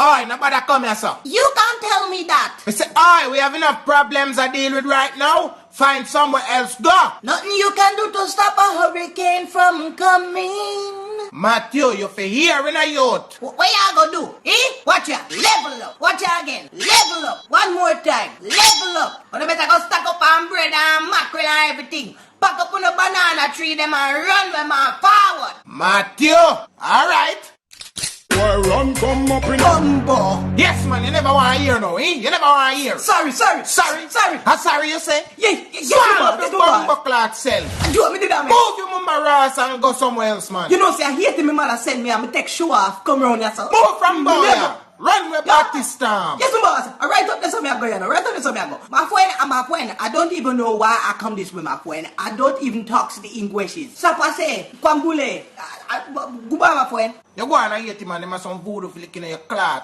Oi, nobody come here, sir. You can't tell me that. I say, oi, we have enough problems to deal with right now. Find somewhere else go. Nothing you can do to stop a hurricane from coming. Matthew, you for hearing a youth. What y'all gonna do? Watch ya. Level up. Watch ya again. Level up. One more time. Level up. But I better go stack up on bread and mackerel and everything. Pack up on a banana tree them and run them on forward. Matthew, alright. Why run come up in Bumbo. Yes, man, you never want to hear no, You never want to hear. Sorry. Sorry? Sorry you say? Yeah, the bumbo clock cell. You want me to do that, man? Move your mama Ross and go somewhere else, man. You know, see, I hate me mother send me, I'm take show off, come around here, so. Move from Never. Boya. Run with Pakistan. Yes, my boss. I write up this on me, I go, you know. Write up this on me, I go. My friend, I don't even know why I come this way, my friend. I don't even talk to the Englishes. So I say, Kwambule, goodbye, my friend. You go on and eat him and them have some voodoo flicking in your clock.